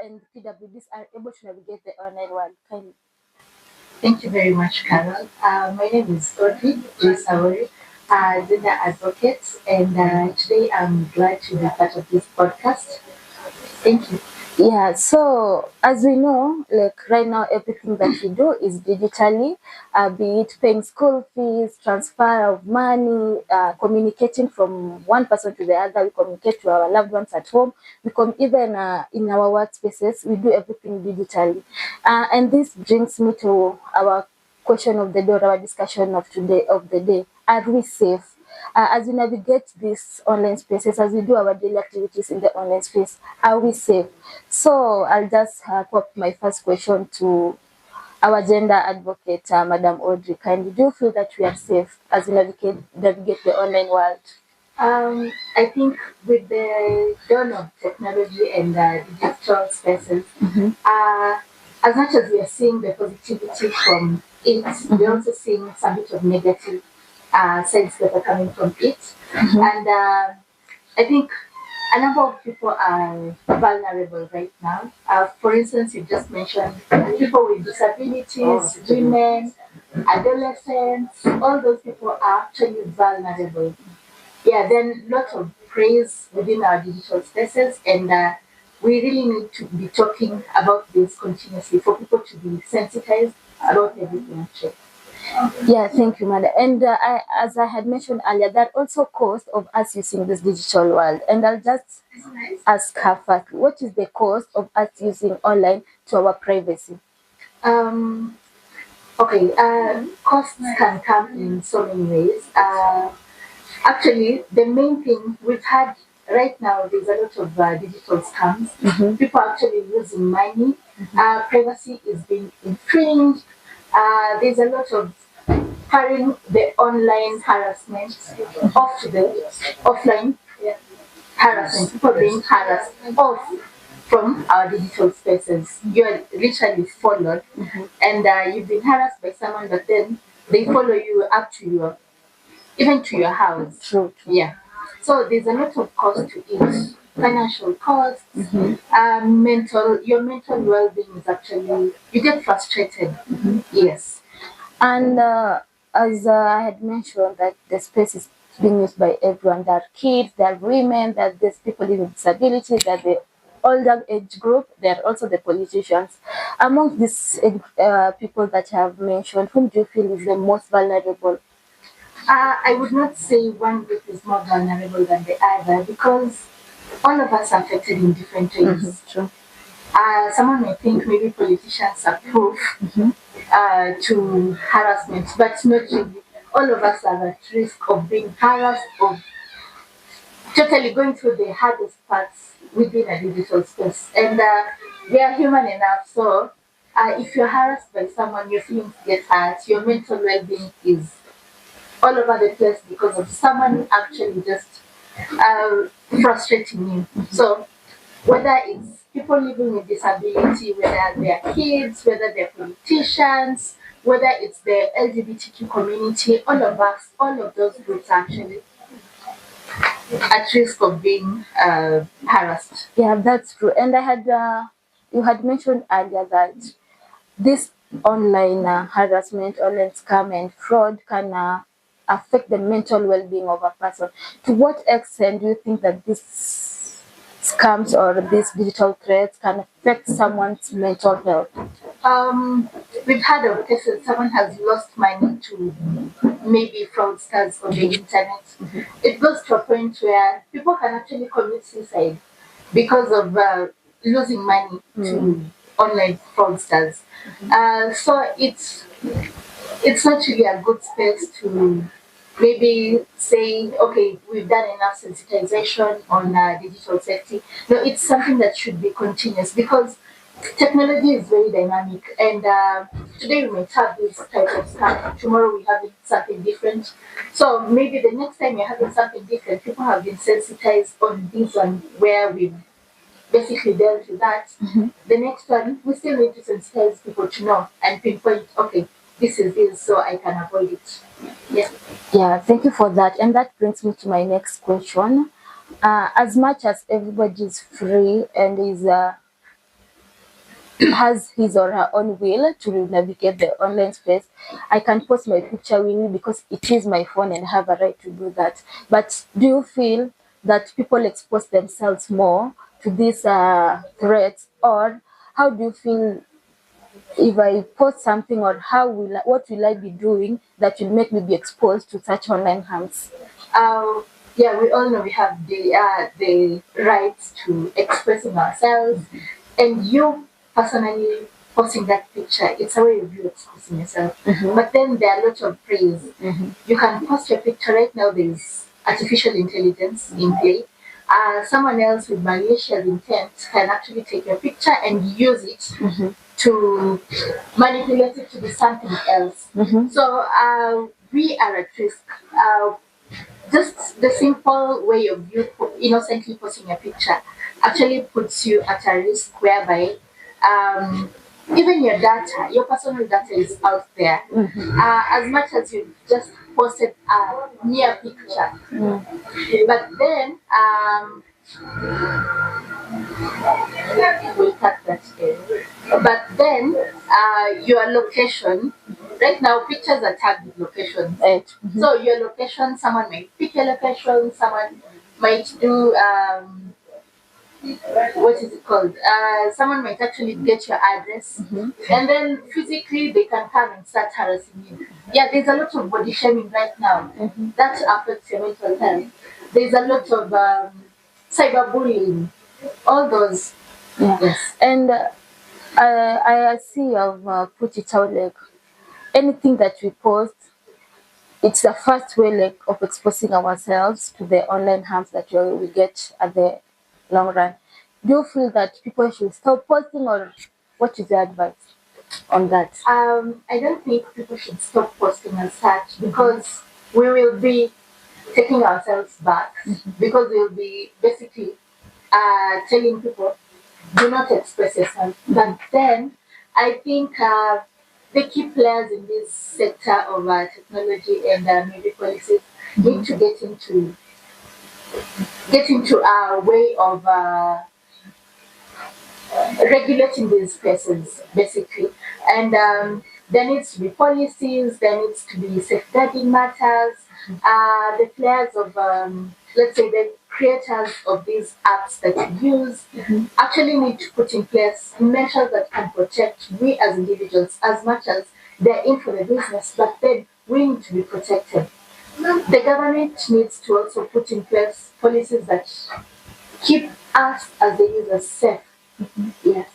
and PWDs are able to navigate the online world? Kindly. Thank you very much, Carol. My name is Audrey J. Sawari, gender advocate, and today I'm glad to be part of this podcast. Thank you. Yeah, so as we know, like right now, everything that we do is digitally, be it paying school fees, transfer of money, communicating from one person to the other. We communicate to our loved ones at home. Even in our workspaces, we do everything digitally. And this brings me to our question of the day, or our discussion of the day. Are we safe? As we navigate these online spaces, as we do our daily activities in the online space, are we safe? So I'll just pop my first question to our gender advocate, Madam Audrey. Kindly, do you feel that we are safe as we navigate the online world? I think with the dawn of technology and digital spaces, as much as we are seeing the positivity from it, we're also seeing some bit of negative sides that are coming from it. And I think a number of people are vulnerable right now. For instance, you just mentioned people with disabilities, women, adolescents, all those people are actually vulnerable. Yeah, then lots of praise within our digital spaces, and we really need to be talking about this continuously for people to be sensitized about everything actually. Yeah, thank you, madam. And as I had mentioned earlier, there are also cost of us using this digital world. And I'll just ask her first, what is the cost of us using online to our privacy? Um, okay, costs can come in so many ways. Actually, the main thing we've had right now, there's a lot of digital scams. People are actually losing money. Privacy is being infringed. There's a lot of carrying the online harassment off to the offline harassment. People being harassed off from our digital spaces. You're literally followed, and you've been harassed by someone, but then they follow you up to your even to your house. True. Yeah. So there's a lot of cost to it. Financial costs, your mental well-being is actually you get frustrated. Yes. And as I had mentioned, that the space is being used by everyone. There are kids, there are women, there's people with disabilities, there are the older age group, there are also the politicians. Among these people that you have mentioned, whom do you feel is the most vulnerable? I would not say one group is more vulnerable than the other because all of us are affected in different ways. True. Someone may think maybe politicians are proof to harassment, but not really. All of us are at risk of being harassed, of totally going through the hardest parts within a digital space. And we are human enough, so if you're harassed by someone, your feelings get hurt, your mental well-being is all over the place because of someone actually just frustrating you. So whether it's people living with disability, whether they're kids, whether they're politicians, whether it's the LGBTQ community, all of us, all of those groups are actually at risk of being harassed. Yeah, that's true. And you had mentioned earlier that this online harassment, online scam and fraud can affect the mental well-being of a person. To what extent do you think that these scams or these digital threats can affect someone's mental health? We've had of cases someone has lost money to maybe fraudsters on the internet. It goes to a point where people can actually commit suicide because of losing money to online fraudsters. So it's not really a good space to maybe say, okay, we've done enough sensitization on digital safety. No, it's something that should be continuous because technology is very dynamic, and today we might have this type of scam, tomorrow we have something different. So maybe the next time you're having something different, people have been sensitized on this one where we've basically dealt with that. The next one, we still need to sensitize people to know and pinpoint, okay, this is this, so I can avoid it. Yeah. Yeah, thank you for that. And that brings me to my next question. As much as everybody is free and is has his or her own will to navigate the online space. I can post my picture willingly because it is my phone and have a right to do that. But do you feel that people expose themselves more to these threats, or how do you feel if I post something, or what will I be doing that will make me be exposed to such online harms? Um, yeah, we all know we have the right to expressing ourselves, and you personally posting that picture, it's a way of you expressing yourself. But then there are lots of praise. You can post your picture right now. There's artificial intelligence in play. Someone else with malicious intent can actually take your picture and use it to manipulate it to be something else. So we are at risk. Just the simple way of you innocently posting a picture actually puts you at a risk whereby um, even your data, your personal data is out there. As much as you just posted a mere picture, but then we'll cut that in. But then your location, right now pictures are tagged with locations. Right. So your location, someone might pick your location, someone might do what is it called? Someone might actually get your address, and then physically they can come and start harassing you. Yeah, there's a lot of body shaming right now that affects your mental health. There's a lot of cyberbullying, all those. Yeah. Yes. And I see you've put it out like anything that we post, it's the first way like of exposing ourselves to the online harms that we get at the long run. Do you feel that people should stop posting, or what is your advice on that? I don't think people should stop posting as such because we will be taking ourselves back because we'll be basically telling people do not express yourself. But then I think the key players in this sector of technology and maybe policies need to get into a way of regulating these spaces basically, and there needs to be policies, there needs to be safeguarding matters. The players of let's say the creators of these apps that you use actually need to put in place measures that can protect we as individuals as much as they're in for the business, but then we need to be protected. The government needs to also put in place policies that keep us as the users safe. Yes.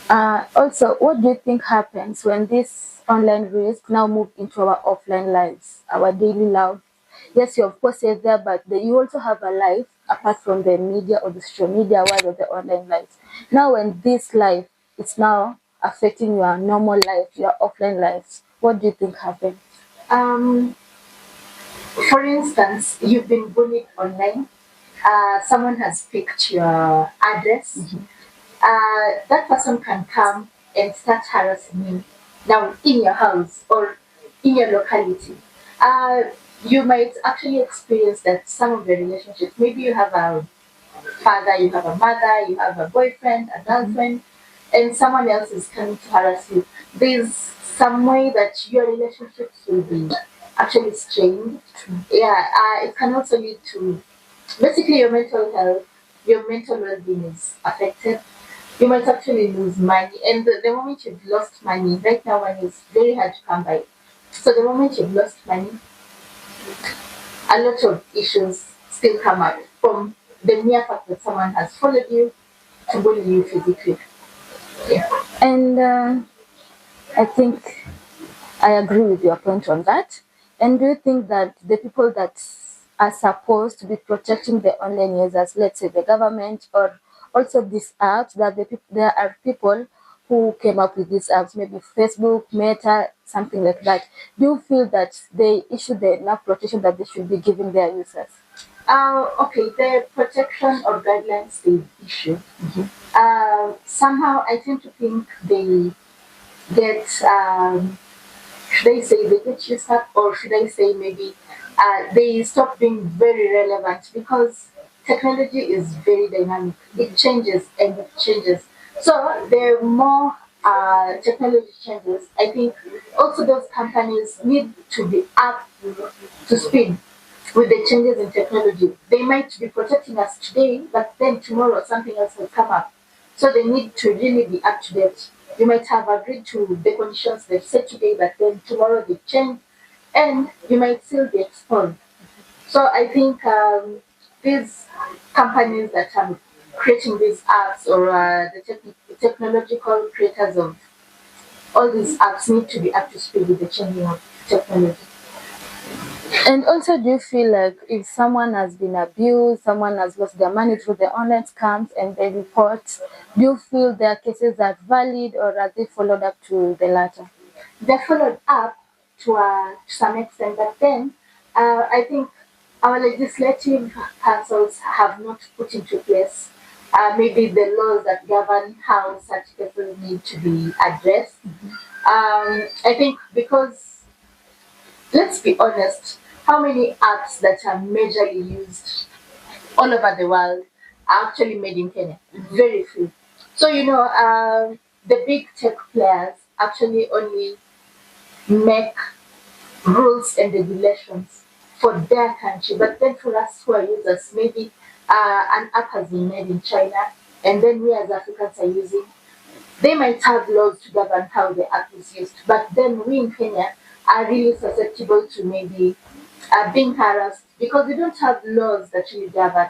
Also, what do you think happens when this online risk now move into our offline lives, our daily life? Yes, you of course is there, but you also have a life apart from the media or the social media world or the online lives. Now, when this life is now affecting your normal life, your offline lives, what do you think happens? Um, for instance, you've been bullied online. Someone has picked your address. That person can come and start harassing you now in your house or in your locality. Uh, you might actually experience that some of the relationships, maybe you have a father, you have a mother, you have a boyfriend, a girlfriend, and someone else is coming to harass you. There's some way that your relationships will be actually strained. Yeah, it can also lead to basically your mental health, your mental well-being is affected. You might actually lose money, and the moment you've lost money, right now money is very hard to come by. So the moment you've lost money, a lot of issues still come up from the mere fact that someone has followed you to bully you physically. Yeah. And I think I agree with your point on that. And do you think that the people that are supposed to be protecting the online users, let's say the government or also these apps, that there are people who came up with these apps, maybe Facebook, Meta, something like that. Do you feel that they issue the enough protection that they should be giving their users? Okay, the protection of guidelines they issue. Somehow I tend to think they get should I say they get used up, or should I say maybe they stop being very relevant because technology is very dynamic. It changes and it changes. So the more technology changes, I think also those companies need to be up to speed with the changes in technology. They might be protecting us today, but then tomorrow something else will come up. So they need to really be up to date. You might have agreed to the conditions they've set today, but then tomorrow they change, and you might still be exposed. So I think these companies that are creating these apps, or the technological creators of all these apps, need to be up to speed with the changing of technology. And also, do you feel like if someone has been abused, someone has lost their money through the online scams and they report, do you feel their cases are valid or are they followed up to the latter? They're followed up to some extent, but then I think our legislative councils have not put into place maybe the laws that govern how such cases need to be addressed. I think because, let's be honest, how many apps that are majorly used all over the world are actually made in Kenya? Very few. So, the big tech players actually only make rules and regulations for their country. But then for us who are users, maybe an app has been made in China, and then we as Africans are using. They might have laws to govern how the app is used, but then we in Kenya are really susceptible to maybe being harassed because we don't have laws that really govern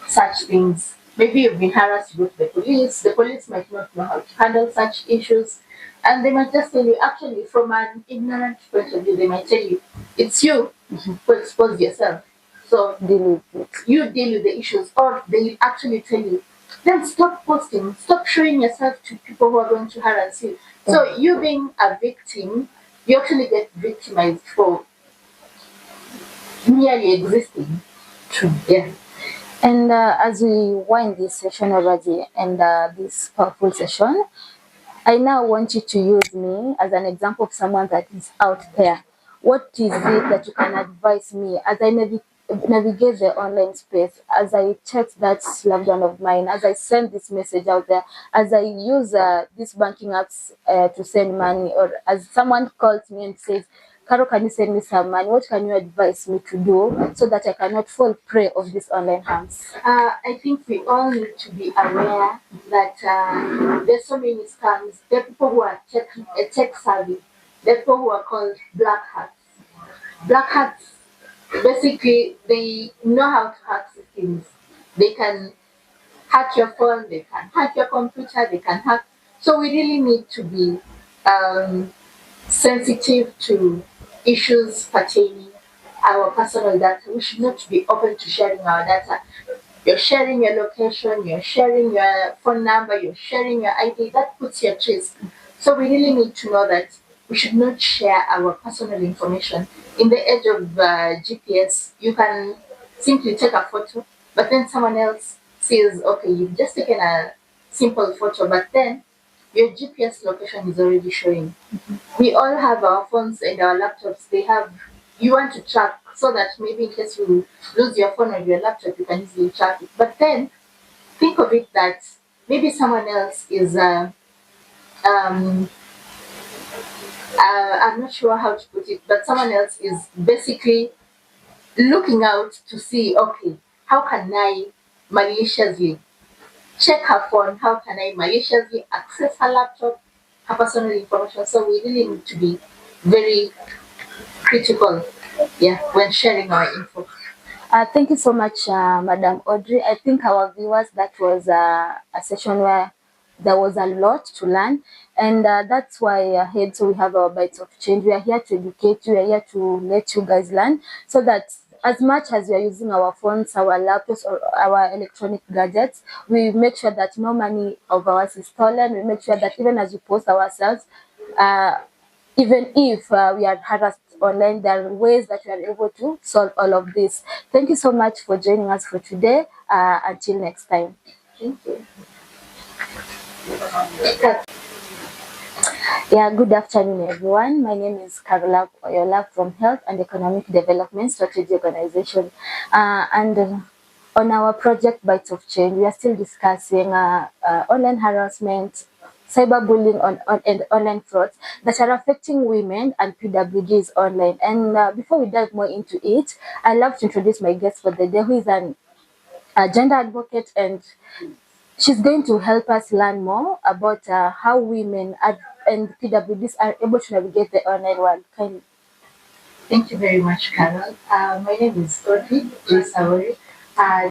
such things. Maybe you've been harassed, you go to the police might not know how to handle such issues, and they might just tell you, actually, from an ignorant point of view, they might tell you, it's you who expose yourself. So Deal with it. you deal with the issues, or they will actually tell you, then stop posting, stop showing yourself to people who are going to harass you. So you being a victim, you actually get victimized for merely existing. True. Yeah. And as we wind this session already and this powerful session, I now want you to use me as an example of someone that is out there. What is it that you can advise me as I navigate the online space, as I text that loved one of mine, as I send this message out there, as I use these banking apps to send money, or as someone calls me and says, Caro, can you send me some money? What can you advise me to do so that I cannot fall prey of these online harms? I think we all need to be aware that there's so many scams. There are people who are tech savvy. There are people who are called black hats. Black hats, basically, they know how to hack systems. They can hack your phone, they can hack your computer, they can hack. So we really need to be um, sensitive to issues pertaining our personal data. We should not be open to sharing our data. You're sharing your location, you're sharing your phone number, you're sharing your ID, that puts your trace. So we really need to know that we should not share our personal information. In the age of GPS, you can simply take a photo, but then someone else says, okay, you've just taken a simple photo, but then your GPS location is already showing. We all have our phones and our laptops. You want to track so that maybe in case you lose your phone or your laptop, you can easily track it. But then think of it that maybe someone else is, um, I'm not sure how to put it, but someone else is basically looking out to see, okay, how can I maliciously check her phone? How can I maliciously access her laptop, her personal information? So we really need to be very critical, yeah, when sharing our info. Thank you so much, Madam Audrey. I think our viewers, that was a session where there was a lot to learn, and that's why ahead, so we have our bites of change. We are here to educate you, we are here to let you guys learn, so that as much as we are using our phones, our laptops, or our electronic gadgets, we make sure that no money of ours is stolen. We make sure that even as we post ourselves, uh, even if we are harassed online, there are ways that we are able to solve all of this. Thank you so much for joining us for today. Until next time. Thank you. Yeah, good afternoon, everyone. My name is Carola Oyola from Health and Economic Development Strategy Organization. And On our project Bites of Change, we are still discussing online harassment, cyberbullying and online frauds that are affecting women and PWDs online. And before we dive more into it, I'd love to introduce my guest for the day, who is a gender advocate, and she's going to help us learn more about how women and PWDs are able to navigate the online world. Thank you very much, Carol. My name is Audrey J. Sawari.